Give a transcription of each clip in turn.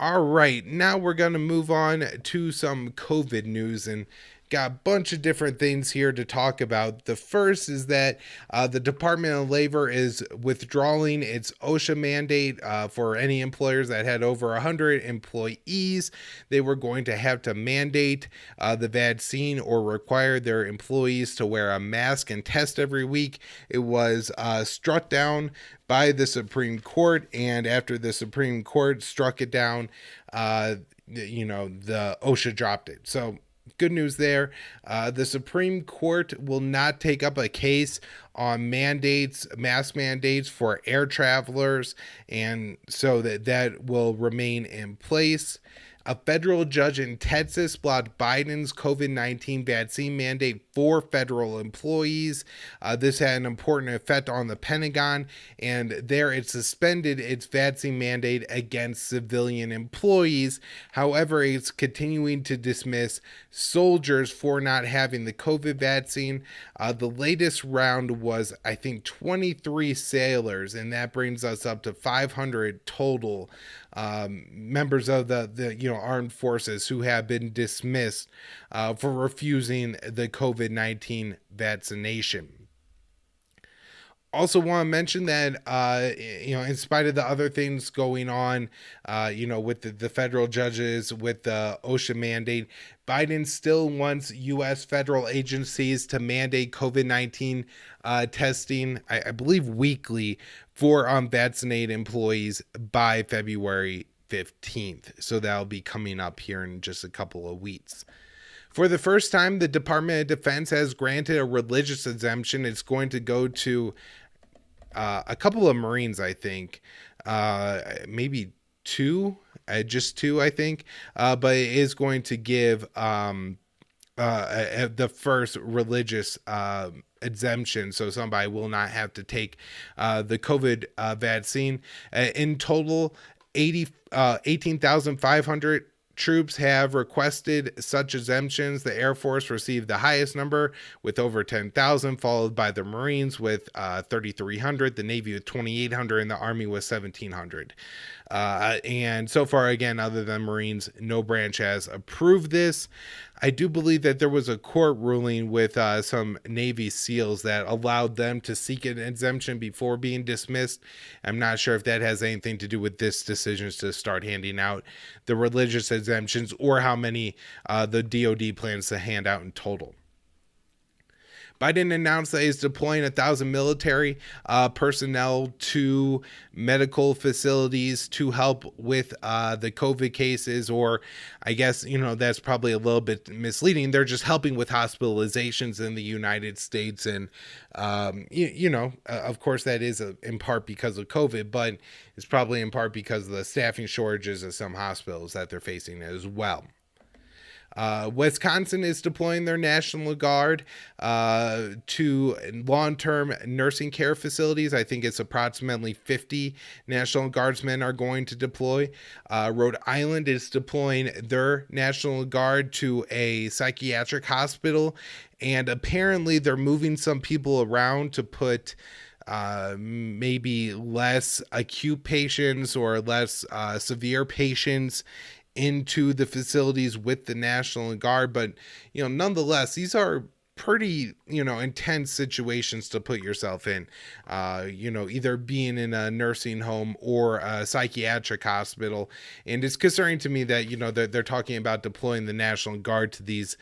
All right, now we're going to move on to some COVID news and got a bunch of different things here to talk about. The first is that the Department of Labor is withdrawing its OSHA mandate for any employers that had over 100 employees. They were going to have to mandate the vaccine or require their employees to wear a mask and test every week. It was struck down by the Supreme Court, and after the Supreme Court struck it down, the OSHA dropped it. So good news there. The Supreme Court will not take up a case on mask mandates for air travelers, and so that will remain in place. A federal judge in Texas blocked Biden's COVID-19 vaccine mandate for federal employees. This had an important effect on the Pentagon, and there it suspended its vaccine mandate against civilian employees. However, it's continuing to dismiss soldiers for not having the COVID vaccine. The latest round was, I think, 23 sailors, and that brings us up to 500 total members of the armed forces who have been dismissed for refusing the COVID-19 vaccination. Also want to mention that in spite of the other things going on with the federal judges, with the OSHA mandate, Biden still wants U.S. federal agencies to mandate COVID-19 testing, I believe weekly, for unvaccinated employees by February 15th. So that'll be coming up here in just a couple of weeks. For the first time, the Department of Defense has granted a religious exemption. It's going to go to a couple of Marines, I think, maybe just two, I think, but it is going to give the first religious exemption, so somebody will not have to take the COVID vaccine. In total, 18,500 troops have requested such exemptions. The Air Force received the highest number with over 10,000, followed by the Marines with 3,300, the Navy with 2,800, and the Army with 1,700. And so far, again, other than Marines, no branch has approved this. I do believe that there was a court ruling with some Navy SEALs that allowed them to seek an exemption before being dismissed. I'm not sure if that has anything to do with this decision to start handing out the religious exemptions or how many the DoD plans to hand out in total. Biden announced that he's deploying 1,000 military personnel to medical facilities to help with the COVID cases, or I guess, that's probably a little bit misleading. They're just helping with hospitalizations in the United States. And, of course, that is in part because of COVID, but it's probably in part because of the staffing shortages of some hospitals that they're facing as well. Wisconsin is deploying their National Guard to long-term nursing care facilities. I think it's approximately 50 National Guardsmen are going to deploy. Rhode Island is deploying their National Guard to a psychiatric hospital, and apparently they're moving some people around to put maybe less acute patients or less severe patients into the facilities with the National Guard. But, nonetheless, these are pretty, intense situations to put yourself in, either being in a nursing home or a psychiatric hospital. And it's concerning to me that, they're talking about deploying the National Guard to these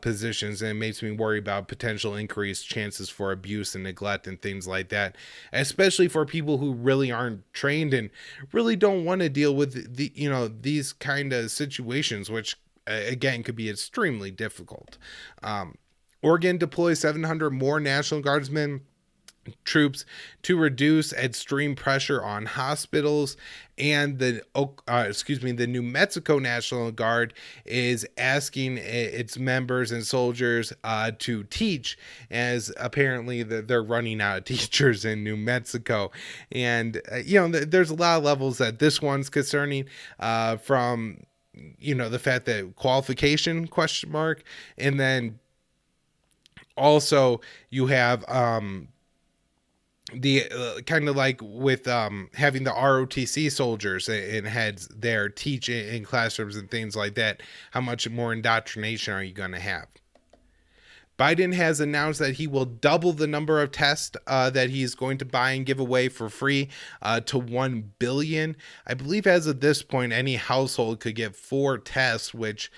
positions. And it makes me worry about potential increased chances for abuse and neglect and things like that, especially for people who really aren't trained and really don't want to deal with these kind of situations, which again could be extremely difficult. Oregon deploys 700 more National Guardsmen troops to reduce extreme pressure on hospitals, and the New Mexico National Guard is asking its members and soldiers to teach, as apparently they're running out of teachers in New Mexico. And there's a lot of levels that this one's concerning, from the fact that qualification ? And then also you have the kind of like with having the ROTC soldiers and heads there teach in classrooms and things like that, how much more indoctrination are you going to have? Biden has announced that he will double the number of tests that he's going to buy and give away for free to 1 billion. I believe as of this point, any household could get 4 tests, which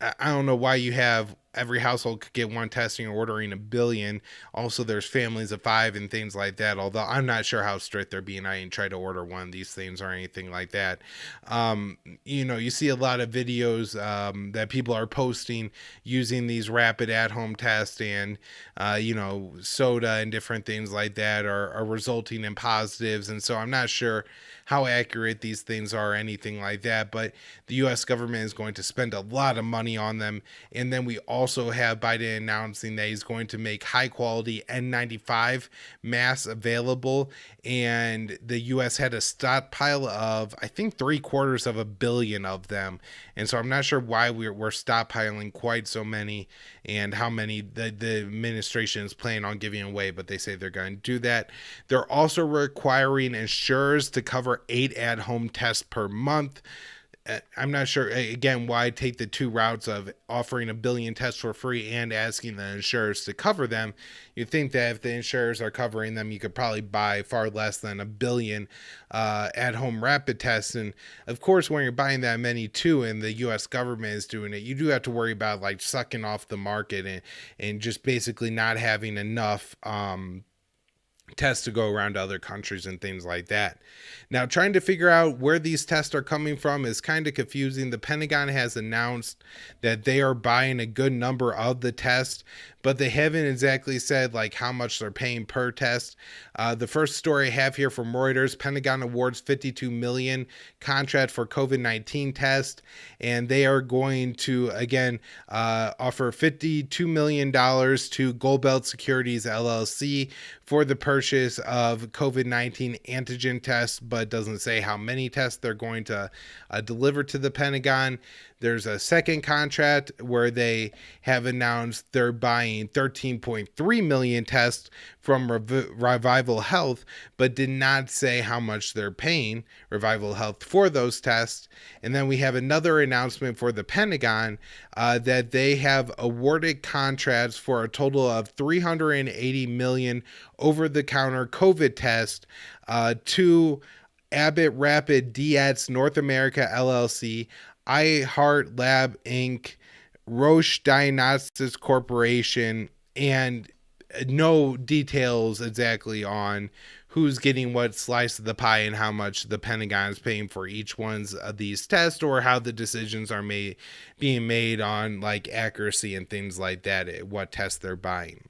I don't know why you have every household could get one testing or ordering 1 billion. Also, there's families of 5 and things like that. Although I'm not sure how strict they're being. I didn't try to order one of these things or anything like that. You see a lot of videos that people are posting using these rapid at-home tests, and soda and different things like that are resulting in positives. And so I'm not sure how accurate these things are or anything like that, but the US government is going to spend a lot of money on them. And then we also have Biden announcing that he's going to make high quality N95 masks available, and the US had a stockpile of I think 750 million of them. And so I'm not sure why we're stockpiling quite so many and how many the administration is planning on giving away, but they say they're going to do that. They're also requiring insurers to cover 8 at-home tests per month. I'm not sure, again, why take the two routes of offering 1 billion tests for free and asking the insurers to cover them. You'd think that if the insurers are covering them, you could probably buy far less than 1 billion at-home rapid tests. And of course, when you're buying that many too, and the U.S. government is doing it, you do have to worry about like sucking off the market and just basically not having enough tests to go around to other countries and things like that. Now, trying to figure out where these tests are coming from is kind of confusing. The Pentagon has announced that they are buying a good number of the tests, but they haven't exactly said like how much they're paying per test. The first story I have here from Reuters: Pentagon awards 52 million contract for COVID-19 test, and they are going to again offer $52 million to Goldbelt Securities LLC for the purchase of COVID-19 antigen tests, but doesn't say how many tests they're going to deliver to the Pentagon. There's a second contract where they have announced they're buying 13.3 million tests from Revival Health, but did not say how much they're paying Revival Health for those tests. And then we have another announcement for the Pentagon that they have awarded contracts for a total of 380 million over-the-counter COVID tests to Abbott Rapid Diets North America LLC, iHeart Lab Inc., Roche Diagnostics Corporation, and no details exactly on who's getting what slice of the pie and how much the Pentagon is paying for each one's of these tests, or how the decisions are being made on like accuracy and things like that, what tests they're buying.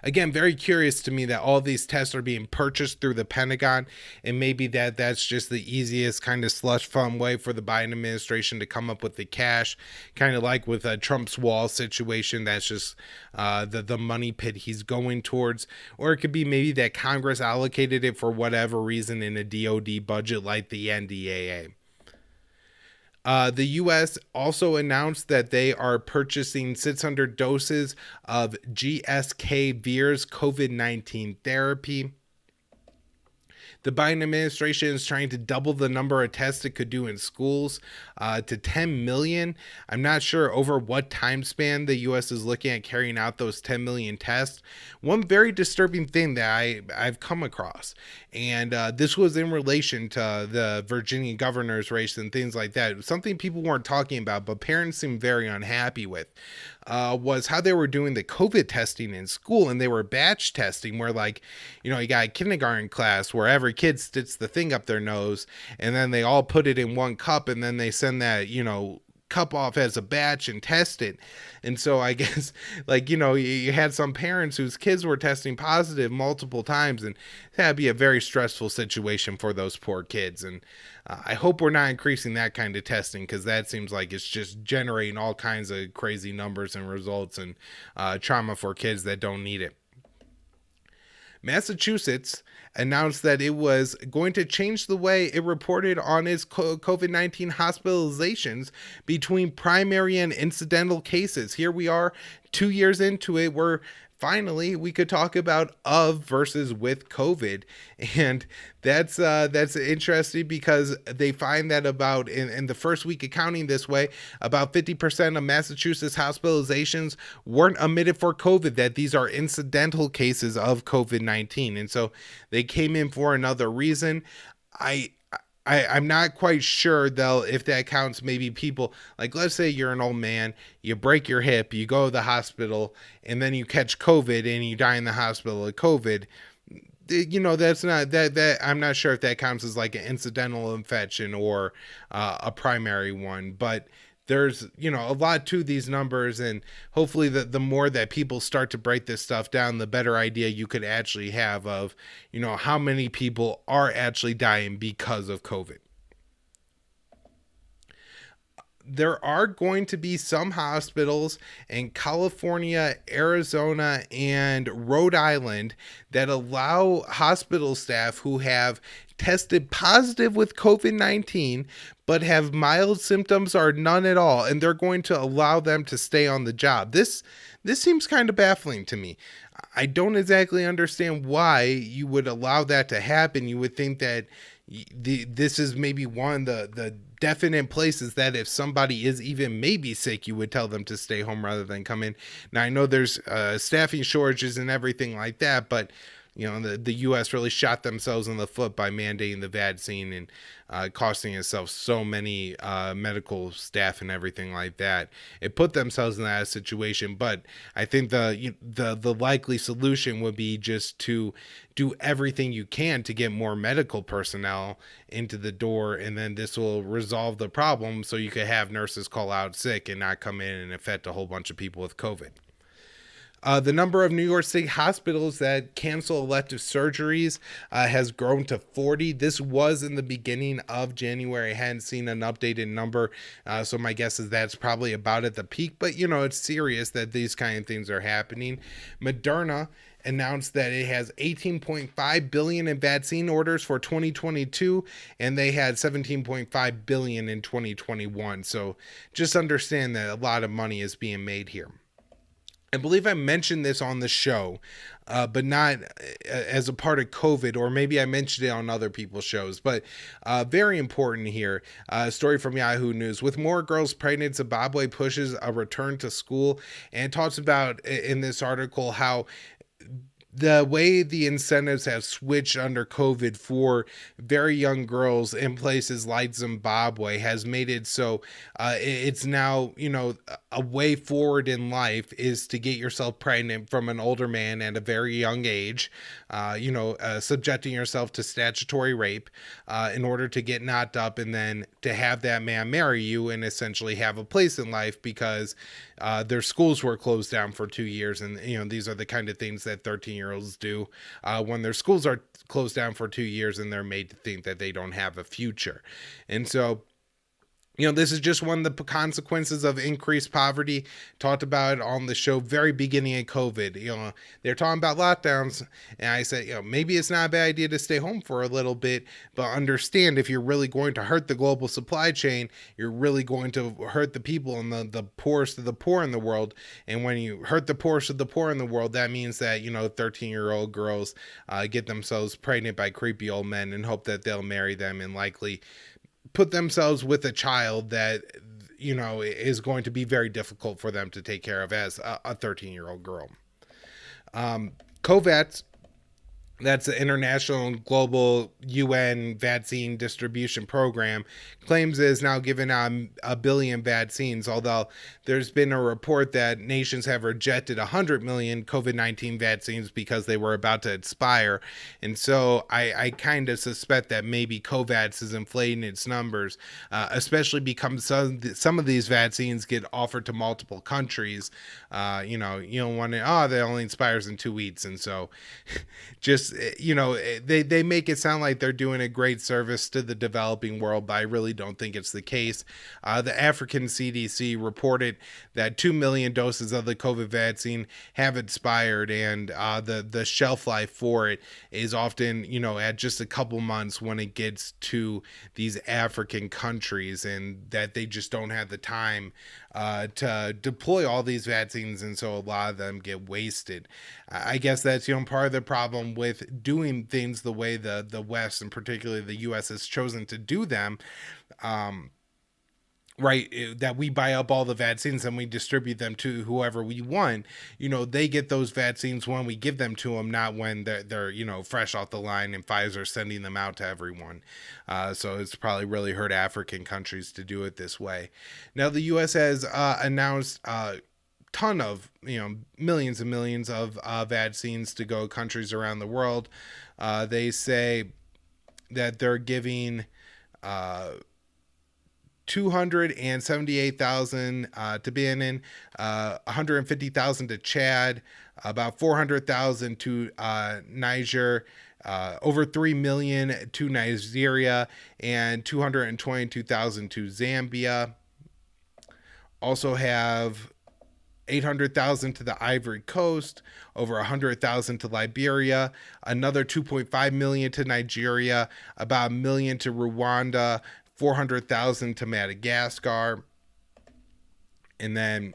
Again, very curious to me that all these tests are being purchased through the Pentagon, and maybe that's just the easiest kind of slush fund way for the Biden administration to come up with the cash, kind of like with Trump's wall situation. That's just the money pit he's going towards. Or it could be maybe that Congress allocated it for whatever reason in a DoD budget like the NDAA. The U.S. also announced that they are purchasing 600 doses of GSK Vir's COVID-19 therapy. The Biden administration is trying to double the number of tests it could do in schools to 10 million. I'm not sure over what time span the U.S. is looking at carrying out those 10 million tests. One very disturbing thing that I've come across, and this was in relation to the Virginia governor's race and things like that, something people weren't talking about, but parents seemed very unhappy with, was how they were doing the COVID testing in school, and they were batch testing where, like, you got a kindergarten class where every kid sticks the thing up their nose, and then they all put it in one cup, and then they send that, cup off as a batch and test it. And so I guess, like, you had some parents whose kids were testing positive multiple times, and that'd be a very stressful situation for those poor kids. And I hope we're not increasing that kind of testing, because that seems like it's just generating all kinds of crazy numbers and results and trauma for kids that don't need it. Massachusetts announced that it was going to change the way it reported on its COVID-19 hospitalizations between primary and incidental cases. Here we are 2 years into it. We're finally we could talk about of versus with COVID. And that's interesting because they find that about in the first week of counting this way, about 50% of Massachusetts hospitalizations weren't admitted for COVID, that these are incidental cases of COVID-19. And so they came in for another reason. I I'm not quite sure though if that counts. Maybe people, like, let's say you're an old man, you break your hip, you go to the hospital, and then you catch COVID and you die in the hospital of COVID. That's not that I'm not sure if that counts as like an incidental infection or a primary one. But there's a lot to these numbers, and hopefully the more that people start to break this stuff down, the better idea you could actually have of how many people are actually dying because of COVID. There are going to be some hospitals in California, Arizona, and Rhode Island that allow hospital staff who have tested positive with COVID-19 but have mild symptoms or none at all, and they're going to allow them to stay on the job. This seems kind of baffling to me. I don't exactly understand why you would allow that to happen. You would think that this is maybe one of the definite places that if somebody is even maybe sick, you would tell them to stay home rather than come in. Now, I know there's staffing shortages and everything like that, but the U.S. really shot themselves in the foot by mandating the vaccine and costing itself so many medical staff and everything like that. It put themselves in that situation, but I think the likely solution would be just to do everything you can to get more medical personnel into the door, and then this will resolve the problem so you could have nurses call out sick and not come in and infect a whole bunch of people with COVID. The number of New York State hospitals that cancel elective surgeries has grown to 40. This was in the beginning of January. I hadn't seen an updated number, so my guess is that's probably about at the peak. But, it's serious that these kind of things are happening. Moderna announced that it has 18.5 billion in vaccine orders for 2022, and they had 17.5 billion in 2021. So just understand that a lot of money is being made here. I believe I mentioned this on the show, but not as a part of COVID, or maybe I mentioned it on other people's shows, but very important here. A story from Yahoo News. With more girls pregnant, Zimbabwe pushes a return to school, and talks about in this article how the way the incentives have switched under COVID for very young girls in places like Zimbabwe has made it so it's now, a way forward in life is to get yourself pregnant from an older man at a very young age, subjecting yourself to statutory rape in order to get knocked up, and then to have that man marry you and essentially have a place in life because their schools were closed down for 2 years. And, these are the kind of things that 13-year-olds do when their schools are closed down for 2 years and they're made to think that they don't have a future. And so, this is just one of the consequences of increased poverty. Talked about it on the show very beginning of COVID. They're talking about lockdowns, and I said, maybe it's not a bad idea to stay home for a little bit, but understand if you're really going to hurt the global supply chain, you're really going to hurt the people and the poorest of the poor in the world. And when you hurt the poorest of the poor in the world, that means that 13-year-old girls get themselves pregnant by creepy old men and hope that they'll marry them and likely put themselves with a child that is going to be very difficult for them to take care of as a 13-year-old girl. COVAX, that's the International and Global UN Vaccine Distribution Program, claims it is now given out 1 billion vaccines, although there's been a report that nations have rejected 100 million COVID-19 vaccines because they were about to expire. And so I kind of suspect that maybe COVAX is inflating its numbers, especially because some of these vaccines get offered to multiple countries. You don't want to, they only expires in 2 weeks. And so just just, they make it sound like they're doing a great service to the developing world, but I really don't think it's the case. The African CDC reported that 2 million doses of the COVID vaccine have expired, and the shelf life for it is often, at just a couple months when it gets to these African countries, and that they just don't have the time to deploy all these vaccines, and so a lot of them get wasted. I guess that's part of the problem with doing things the way the West, and particularly the U.S., has chosen to do them. Right, that we buy up all the vaccines and we distribute them to whoever we want. They get those vaccines when we give them to them, not when they're fresh off the line and Pfizer's sending them out to everyone. So it's probably really hurt African countries to do it this way. Now the U.S. has announced ton of millions and millions of vaccines to go countries around the world. They say that they're giving 278,000 to Benin, 150,000 to Chad, about 400,000 to Niger, over 3 million to Nigeria, and 222,000 to Zambia. Also have 800,000 to the Ivory Coast, over 100,000 to Liberia, another 2.5 million to Nigeria, about 1 million to Rwanda, 400,000 to Madagascar, and then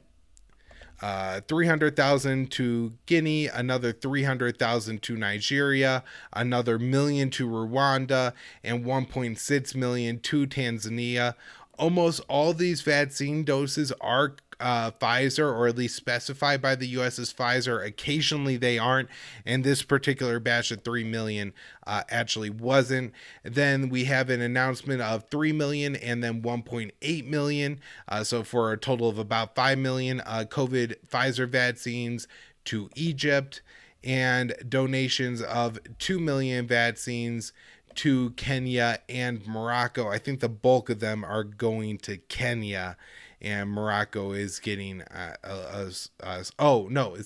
300,000 to Guinea, another 300,000 to Nigeria, another 1 million to Rwanda, and 1.6 million to Tanzania. Almost all these vaccine doses are Pfizer, or at least specified by the U.S. as Pfizer. Occasionally they aren't, and this particular batch of 3 million actually wasn't. Then we have an announcement of 3 million and then 1.8 million, so for a total of about 5 million COVID Pfizer vaccines to Egypt, and donations of 2 million vaccines to Kenya and Morocco. I think the bulk of them are going to Kenya, and Morocco is getting it's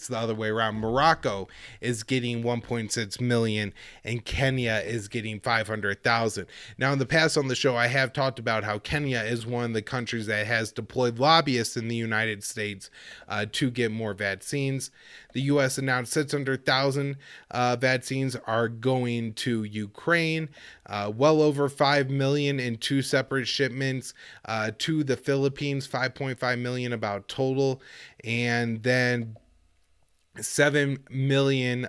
the other way around. Morocco is getting 1.6 million and Kenya is getting 500,000. Now, in the past on the show, I have talked about how Kenya is one of the countries that has deployed lobbyists in the United States to get more vaccines. The U.S. announced 600,000 vaccines are going to Ukraine, well over 5 million in two separate shipments to the Philippines, 5.5 million about total, and then 7 million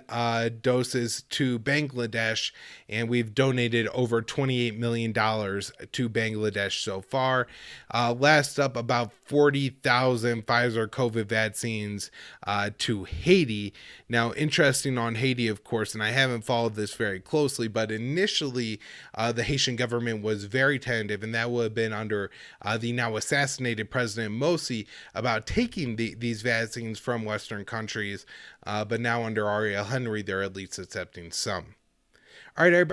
doses to Bangladesh, and we've donated over $28 million to Bangladesh so far. Last up, about 40,000 Pfizer COVID vaccines to Haiti. Now, interesting on Haiti, of course, and I haven't followed this very closely, but initially the Haitian government was very tentative, and that would have been under the now assassinated President Morsi, about taking these vaccines from Western countries. But now under Ariel Henry, they're at least accepting some. All right, everybody.